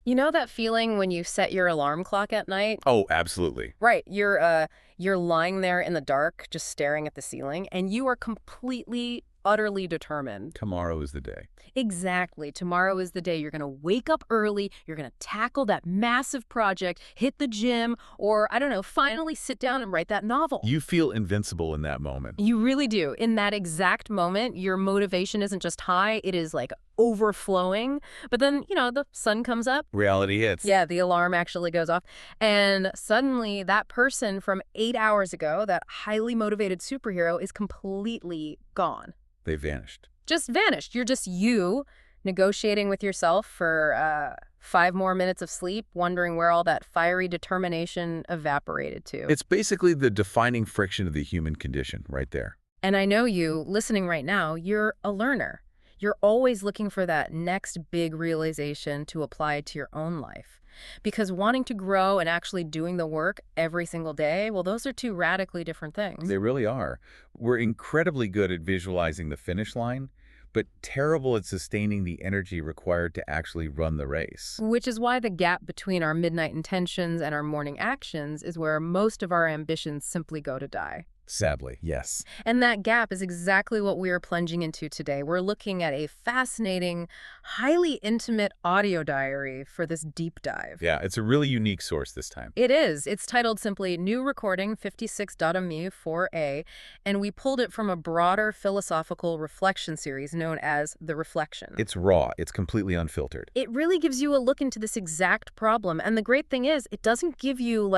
You know that feeling when you set your alarm clock at night? Oh, absolutely. Right, you're lying there in the dark just staring at the ceiling and you are completely utterly determined. Tomorrow is the day. Exactly. Tomorrow is the day you're going to wake up early, you're going to tackle that massive project, hit the gym, or I don't know, finally sit down and write that novel. You feel invincible in that moment. You really do. In that exact moment, your motivation isn't just high, it is like overflowing. But then, the sun comes up. Reality hits. Yeah, the alarm actually goes off. And suddenly that person from 8 hours ago, that highly motivated superhero, is completely gone. They vanished. Just vanished. You're just you negotiating with yourself for 5 more minutes of sleep, wondering where all that fiery determination evaporated to. It's basically the defining friction of the human condition right there. And I know you, listening right now, you're a learner. You're always looking for that next big realization to apply to your own life. Because wanting to grow and actually doing the work every single day, well, those are two radically different things. They really are. We're incredibly good at visualizing the finish line, but terrible at sustaining the energy required to actually run the race. Which is why the gap between our midnight intentions and our morning actions is where most of our ambitions simply go to die. Sadly, yes. And that gap is exactly what we are plunging into today. We're looking at a fascinating, highly intimate audio diary for this deep dive. Yeah, it's a really unique source this time. It is. It's titled simply New Recording 56.mu 4a, and we pulled it from a broader philosophical reflection series known as The Reflection. It's raw. It's completely unfiltered. It really gives you a look into this exact problem, and the great thing is, it doesn't give you,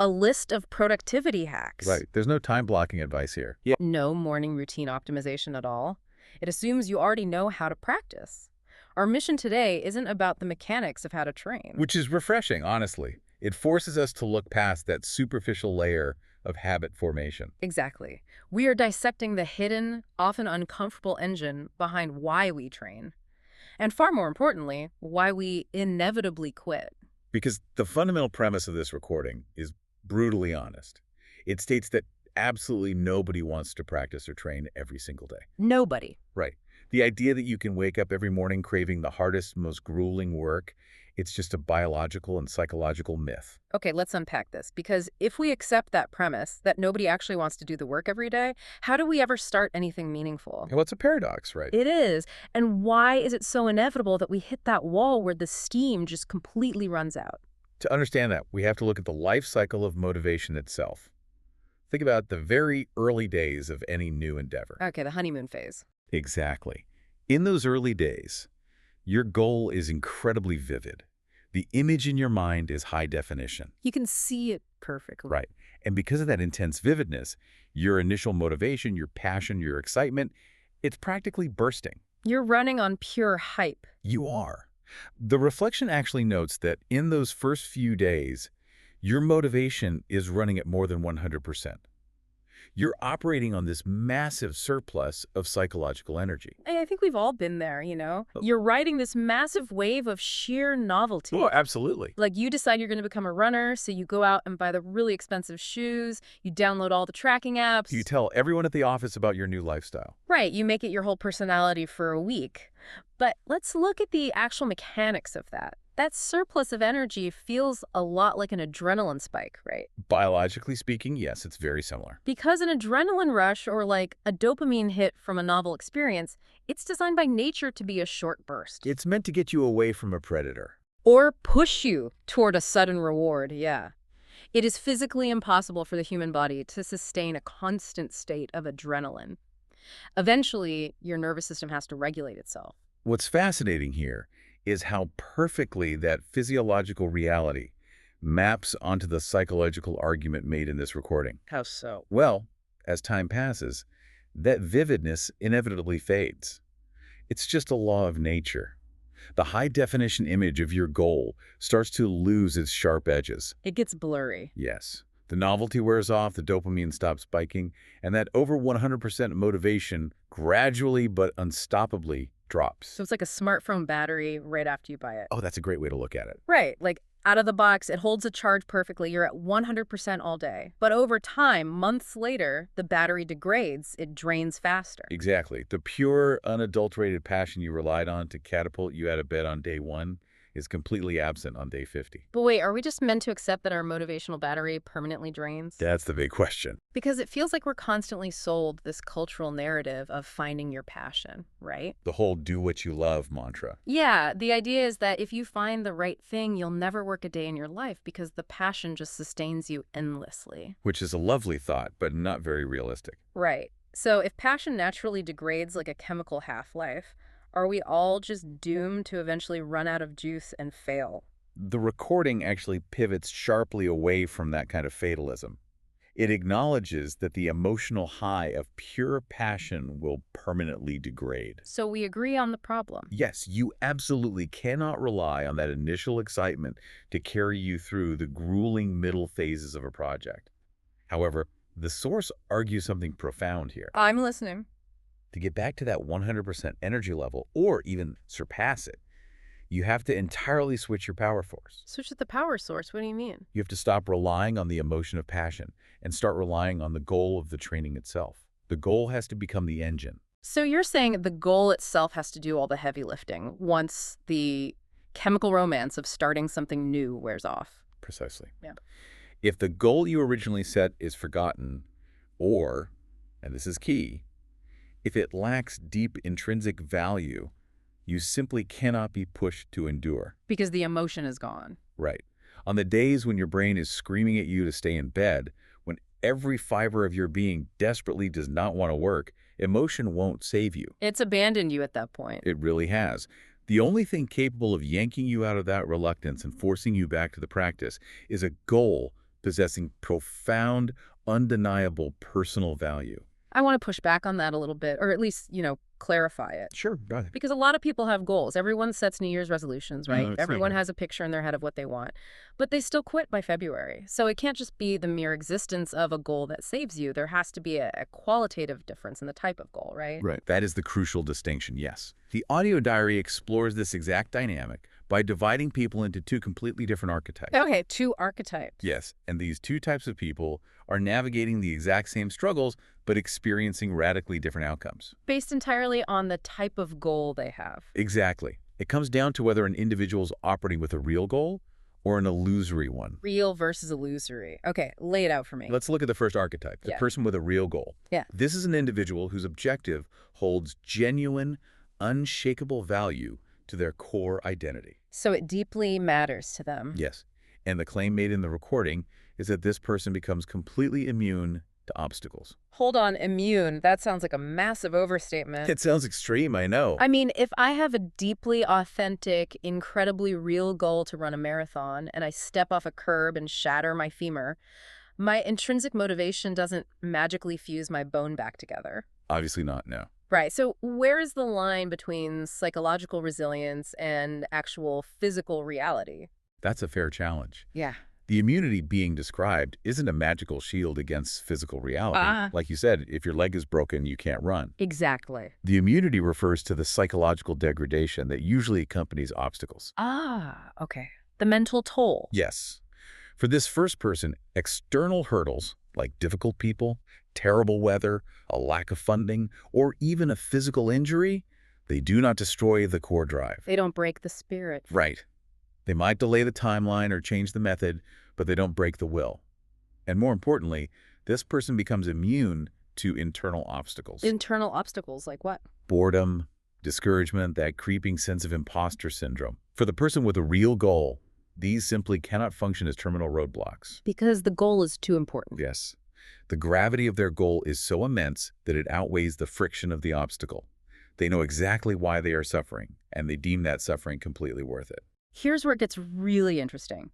a list of productivity hacks. Right. There's no time blocking advice here. Yeah. No morning routine optimization at all. It assumes you already know how to practice. Our mission today isn't about the mechanics of how to train. Which is refreshing, honestly. It forces us to look past that superficial layer of habit formation. Exactly. We are dissecting the hidden, often uncomfortable engine behind why we train. And far more importantly, why we inevitably quit. Because the fundamental premise of this recording is brutally honest. It states that absolutely nobody wants to practice or train every single day. Nobody. Right. The idea that you can wake up every morning craving the hardest, most grueling work, it's just a biological and psychological myth. Okay, let's unpack this. Because if we accept that premise, that nobody actually wants to do the work every day, how do we ever start anything meaningful? Well, it's a paradox, right? It is. And why is it so inevitable that we hit that wall where the steam just completely runs out? To understand that, we have to look at the life cycle of motivation itself. Think about the very early days of any new endeavor. Okay, the honeymoon phase. Exactly. In those early days, your goal is incredibly vivid. The image in your mind is high definition. You can see it perfectly. Right. And because of that intense vividness, your initial motivation, your passion, your excitement, it's practically bursting. You're running on pure hype. You are. The reflection actually notes that in those first few days, your motivation is running at more than 100%. You're operating on this massive surplus of psychological energy. I think we've all been there, You're riding this massive wave of sheer novelty. Oh, absolutely. Like you decide you're going to become a runner, so you go out and buy the really expensive shoes, you download all the tracking apps. You tell everyone at the office about your new lifestyle. Right, you make it your whole personality for a week. But let's look at the actual mechanics of that. That surplus of energy feels a lot like an adrenaline spike, right? Biologically speaking, yes, it's very similar. Because an adrenaline rush or like a dopamine hit from a novel experience, it's designed by nature to be a short burst. It's meant to get you away from a predator. Or push you toward a sudden reward, yeah. It is physically impossible for the human body to sustain a constant state of adrenaline. Eventually, your nervous system has to regulate itself. What's fascinating here is how perfectly that physiological reality maps onto the psychological argument made in this recording. How so? Well, as time passes, that vividness inevitably fades. It's just a law of nature. The high-definition image of your goal starts to lose its sharp edges. It gets blurry. Yes. The novelty wears off, the dopamine stops spiking, and that over 100% motivation gradually but unstoppably drops. So it's like a smartphone battery right after you buy it. Oh, that's a great way to look at it. Right. Like out of the box, it holds a charge perfectly. You're at 100% all day. But over time, months later, the battery degrades. It drains faster. Exactly. The pure, unadulterated passion you relied on to catapult you out of bed on day one is completely absent on day 50. But wait, are we just meant to accept that our motivational battery permanently drains? That's the big question. Because it feels like we're constantly sold this cultural narrative of finding your passion, right? The whole do what you love mantra. Yeah, the idea is that if you find the right thing, you'll never work a day in your life because the passion just sustains you endlessly. Which is a lovely thought, but not very realistic. Right. So if passion naturally degrades like a chemical half-life, are we all just doomed to eventually run out of juice and fail? The recording actually pivots sharply away from that kind of fatalism. It acknowledges that the emotional high of pure passion will permanently degrade. So we agree on the problem. Yes, you absolutely cannot rely on that initial excitement to carry you through the grueling middle phases of a project. However, the source argues something profound here. I'm listening. To get back to that 100% energy level, or even surpass it, you have to entirely switch your power source. Switch to the power source. What do you mean? You have to stop relying on the emotion of passion and start relying on the goal of the training itself. The goal has to become the engine. So you're saying the goal itself has to do all the heavy lifting once the chemical romance of starting something new wears off. Precisely. Yeah. If the goal you originally set is forgotten, or, and this is key, if it lacks deep intrinsic value, you simply cannot be pushed to endure. Because the emotion is gone. Right. On the days when your brain is screaming at you to stay in bed, when every fiber of your being desperately does not want to work, emotion won't save you. It's abandoned you at that point. It really has. The only thing capable of yanking you out of that reluctance and forcing you back to the practice is a goal possessing profound, undeniable personal value. I want to push back on that a little bit, or at least, clarify it. Sure, go ahead. Because a lot of people have goals. Everyone sets New Year's resolutions, right? That's Everyone right. has a picture in their head of what they want. But they still quit by February. So it can't just be the mere existence of a goal that saves you. There has to be a qualitative difference in the type of goal, right? Right. That is the crucial distinction, yes. The audio diary explores this exact dynamic by dividing people into two completely different archetypes. Okay, 2 archetypes. Yes, and these two types of people are navigating the exact same struggles, but experiencing radically different outcomes. Based entirely on the type of goal they have. Exactly. It comes down to whether an individual is operating with a real goal or an illusory one. Real versus illusory. Okay, lay it out for me. Let's look at the first archetype, the Yeah. person with a real goal. Yeah. This is an individual whose objective holds genuine, unshakable value to their core identity. So it deeply matters to them. Yes. And the claim made in the recording is that this person becomes completely immune to obstacles. Hold on, immune. That sounds like a massive overstatement. It sounds extreme, I know. I mean, if I have a deeply authentic, incredibly real goal to run a marathon and I step off a curb and shatter my femur, my intrinsic motivation doesn't magically fuse my bone back together. Obviously not, no. Right. So where is the line between psychological resilience and actual physical reality? That's a fair challenge. Yeah. The immunity being described isn't a magical shield against physical reality. Like you said, if your leg is broken, you can't run. Exactly. The immunity refers to the psychological degradation that usually accompanies obstacles. Okay. The mental toll. Yes. For this first person, external hurdles, like difficult people, terrible weather, a lack of funding, or even a physical injury, they do not destroy the core drive. They don't break the spirit. Right. They might delay the timeline or change the method, but they don't break the will. And more importantly, this person becomes immune to internal obstacles. Internal obstacles, like what? Boredom, discouragement, that creeping sense of imposter syndrome. For the person with a real goal, these simply cannot function as terminal roadblocks. Because the goal is too important. Yes. The gravity of their goal is so immense that it outweighs the friction of the obstacle. They know exactly why they are suffering, and they deem that suffering completely worth it. Here's where it gets really interesting.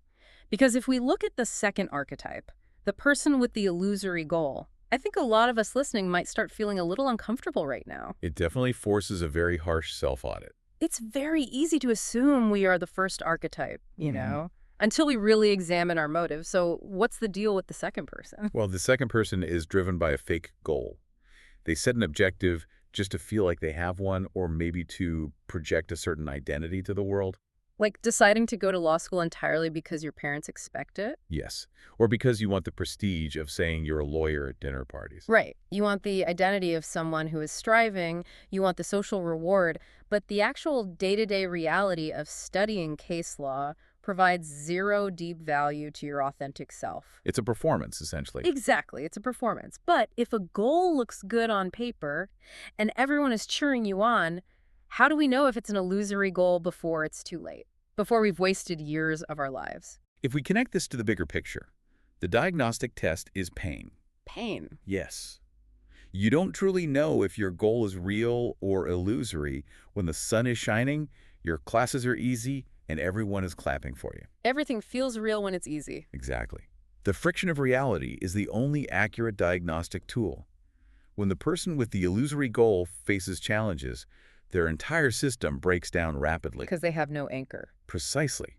Because if we look at the second archetype, the person with the illusory goal, I think a lot of us listening might start feeling a little uncomfortable right now. It definitely forces a very harsh self-audit. It's very easy to assume we are the first archetype, until we really examine our motives. So what's the deal with the second person? Well, the second person is driven by a fake goal. They set an objective just to feel like they have one, or maybe to project a certain identity to the world. Like deciding to go to law school entirely because your parents expect it? Yes. Or because you want the prestige of saying you're a lawyer at dinner parties. Right. You want the identity of someone who is striving, you want the social reward, but the actual day-to-day reality of studying case law provides zero deep value to your authentic self. It's a performance, essentially. Exactly, it's a performance. But if a goal looks good on paper and everyone is cheering you on, how do we know if it's an illusory goal before it's too late? Before we've wasted years of our lives? If we connect this to the bigger picture, the diagnostic test is pain. Pain. Yes. You don't truly know if your goal is real or illusory when the sun is shining, your classes are easy, and everyone is clapping for you. Everything feels real when it's easy. Exactly. The friction of reality is the only accurate diagnostic tool. When the person with the illusory goal faces challenges, their entire system breaks down rapidly. Because they have no anchor. Precisely.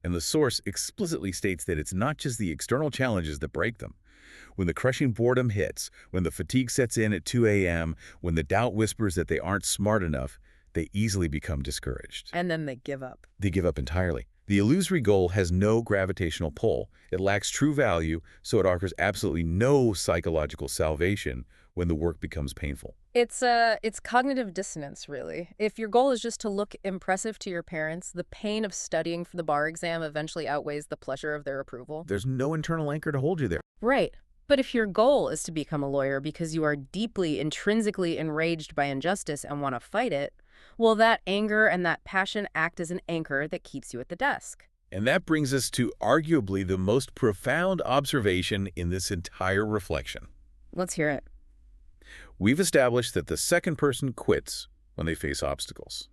And the source explicitly states that it's not just the external challenges that break them. When the crushing boredom hits, when the fatigue sets in at 2 a.m., when the doubt whispers that they aren't smart enough, they easily become discouraged. And then they give up. They give up entirely. The illusory goal has no gravitational pull. It lacks true value, so it offers absolutely no psychological salvation when the work becomes painful. It's cognitive dissonance, really. If your goal is just to look impressive to your parents, the pain of studying for the bar exam eventually outweighs the pleasure of their approval. There's no internal anchor to hold you there. Right. But if your goal is to become a lawyer because you are deeply, intrinsically enraged by injustice and want to fight it, well, that anger and that passion act as an anchor that keeps you at the desk. And that brings us to arguably the most profound observation in this entire reflection. Let's hear it. We've established that the second person quits when they face obstacles.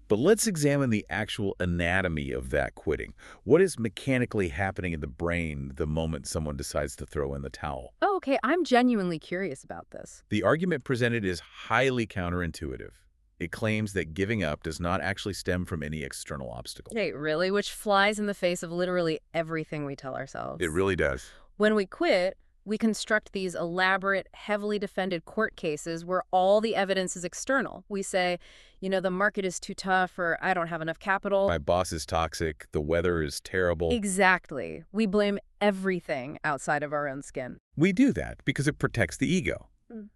But let's examine the actual anatomy of that quitting. What is mechanically happening in the brain the moment someone decides to throw in the towel? Oh, okay. I'm genuinely curious about this. The argument presented is highly counterintuitive. It claims that giving up does not actually stem from any external obstacle. Hey, really? Which flies in the face of literally everything we tell ourselves. It really does. When we quit, we construct these elaborate, heavily defended court cases where all the evidence is external. We say, the market is too tough, or I don't have enough capital. My boss is toxic, the weather is terrible. Exactly. We blame everything outside of our own skin. We do that because it protects the ego. Mm.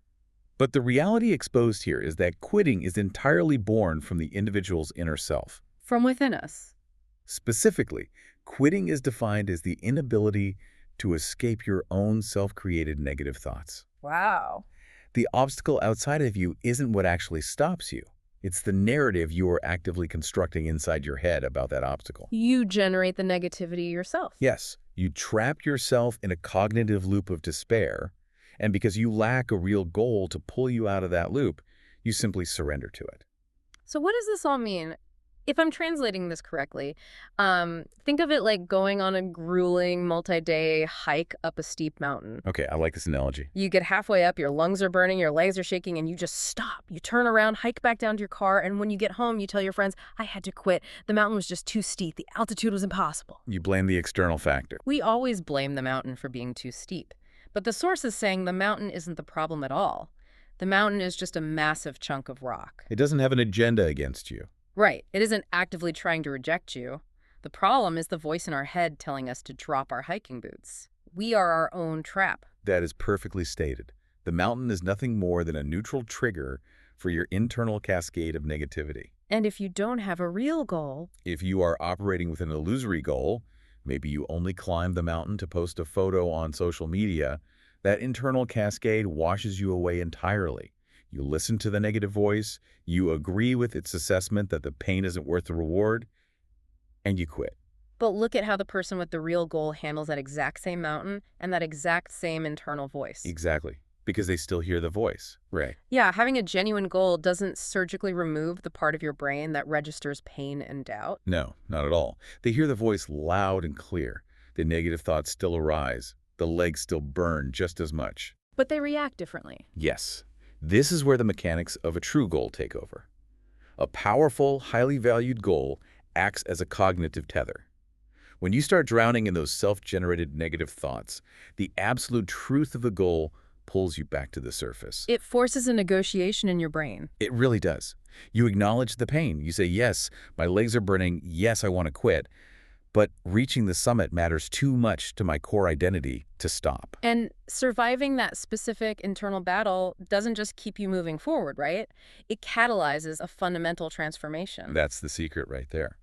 But the reality exposed here is that quitting is entirely born from the individual's inner self. From within us. Specifically, quitting is defined as the inability to escape your own self-created negative thoughts. Wow. The obstacle outside of you isn't what actually stops you. It's the narrative you are actively constructing inside your head about that obstacle. You generate the negativity yourself. Yes, you trap yourself in a cognitive loop of despair, and because you lack a real goal to pull you out of that loop, you simply surrender to it. So what does this all mean? If I'm translating this correctly, think of it like going on a grueling multi-day hike up a steep mountain. Okay, I like this analogy. You get halfway up, your lungs are burning, your legs are shaking, and you just stop. You turn around, hike back down to your car, and when you get home, you tell your friends, I had to quit. The mountain was just too steep. The altitude was impossible. You blame the external factor. We always blame the mountain for being too steep. But the source is saying the mountain isn't the problem at all. The mountain is just a massive chunk of rock. It doesn't have an agenda against you. Right. It isn't actively trying to reject you. The problem is the voice in our head telling us to drop our hiking boots. We are our own trap. That is perfectly stated. The mountain is nothing more than a neutral trigger for your internal cascade of negativity. And if you don't have a real goal, If you are operating with an illusory goal, maybe you only climb the mountain to post a photo on social media, that internal cascade washes you away entirely. You listen to the negative voice, you agree with its assessment that the pain isn't worth the reward, and you quit. but look at how the person with the real goal handles that exact same mountain and that exact same internal voice. Exactly. Because they still hear the voice. Right. Yeah, having a genuine goal doesn't surgically remove the part of your brain that registers pain and doubt. No, not at all. They hear the voice loud and clear. The negative thoughts still arise. The legs still burn just as much. But they react differently. Yes. This is where the mechanics of a true goal take over. A powerful, highly valued goal acts as a cognitive tether. When you start drowning in those self-generated negative thoughts, the absolute truth of the goal pulls you back to the surface. It forces a negotiation in your brain. It really does. You acknowledge the pain. You say, yes, my legs are burning. Yes, I want to quit. But reaching the summit matters too much to my core identity to stop. And surviving that specific internal battle doesn't just keep you moving forward, right? It catalyzes a fundamental transformation. That's the secret right there.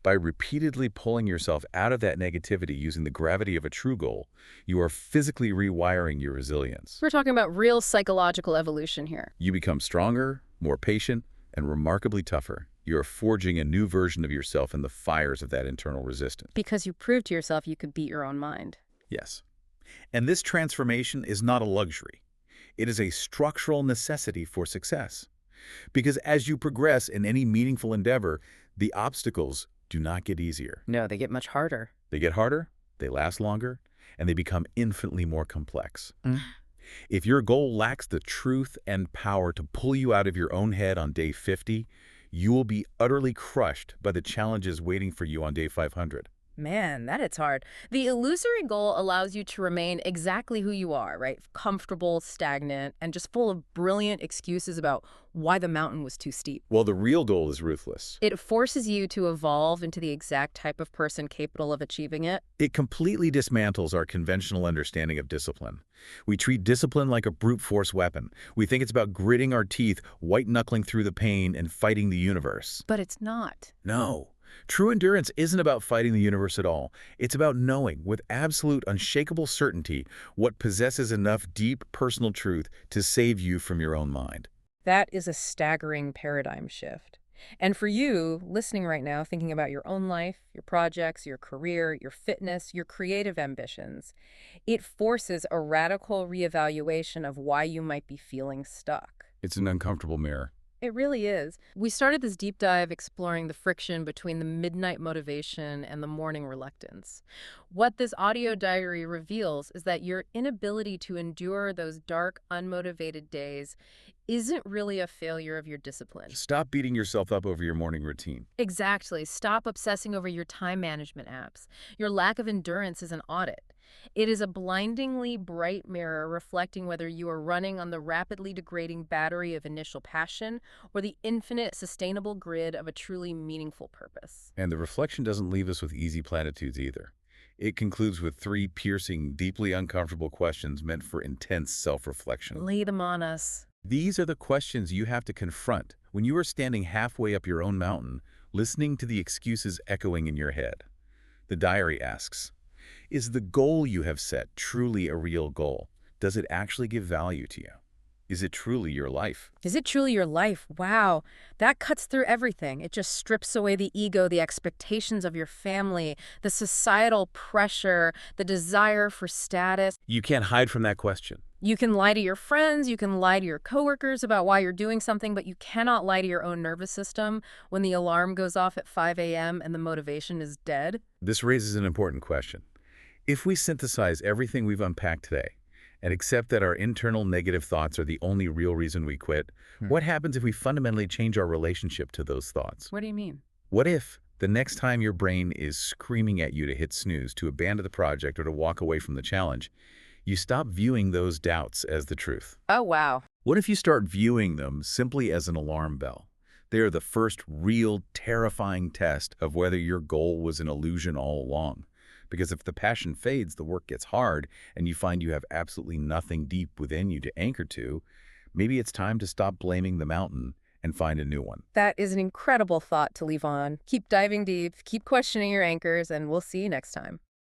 By repeatedly pulling yourself out of that negativity using the gravity of a true goal, you are physically rewiring your resilience. We're talking about real psychological evolution here. You become stronger, more patient, and remarkably tougher. You are forging a new version of yourself in the fires of that internal resistance. Because you proved to yourself you could beat your own mind. Yes. And this transformation is not a luxury. It is a structural necessity for success. Because as you progress in any meaningful endeavor, the obstacles do not get easier. No, they get much harder. They get harder, they last longer, and they become infinitely more complex. If your goal lacks the truth and power to pull you out of your own head on day 50, you will be utterly crushed by the challenges waiting for you on day 500. Man, that it's hard. The illusory goal allows you to remain exactly who you are, right? Comfortable, stagnant, and just full of brilliant excuses about why the mountain was too steep. Well, the real goal is ruthless. It forces you to evolve into the exact type of person capable of achieving it. It completely dismantles our conventional understanding of discipline. We treat discipline like a brute force weapon. We think it's about gritting our teeth, white-knuckling through the pain, and fighting the universe. But it's not. No. True endurance isn't about fighting the universe at all. It's about knowing with absolute unshakable certainty what possesses enough deep personal truth to save you from your own mind. That is a staggering paradigm shift. And for you, listening right now, thinking about your own life, your projects, your career, your fitness, your creative ambitions, it forces a radical reevaluation of why you might be feeling stuck. It's an uncomfortable mirror. It really is. We started this deep dive exploring the friction between the midnight motivation and the morning reluctance. What this audio diary reveals is that your inability to endure those dark, unmotivated days isn't really a failure of your discipline. Stop beating yourself up over your morning routine. Exactly. Stop obsessing over your time management apps. Your lack of endurance is an audit. It is a blindingly bright mirror reflecting whether you are running on the rapidly degrading battery of initial passion or the infinite sustainable grid of a truly meaningful purpose. And the reflection doesn't leave us with easy platitudes either. It concludes with 3 piercing, deeply uncomfortable questions meant for intense self-reflection. Lay them on us. These are the questions you have to confront when you are standing halfway up your own mountain, listening to the excuses echoing in your head. The diary asks, is the goal you have set truly a real goal? Does it actually give value to you? Is it truly your life? Is it truly your life? Wow, that cuts through everything. It just strips away the ego, the expectations of your family, the societal pressure, the desire for status. You can't hide from that question. You can lie to your friends, you can lie to your coworkers about why you're doing something, but you cannot lie to your own nervous system when the alarm goes off at 5 a.m. and the motivation is dead. This raises an important question. If we synthesize everything we've unpacked today and accept that our internal negative thoughts are the only real reason we quit, what happens if we fundamentally change our relationship to those thoughts? What do you mean? What if the next time your brain is screaming at you to hit snooze, to abandon the project, or to walk away from the challenge, you stop viewing those doubts as the truth? Oh, wow. What if you start viewing them simply as an alarm bell? They are the first real, terrifying test of whether your goal was an illusion all along. Because if the passion fades, the work gets hard, and you find you have absolutely nothing deep within you to anchor to, maybe it's time to stop blaming the mountain and find a new one. That is an incredible thought to leave on. Keep diving deep, keep questioning your anchors, and we'll see you next time.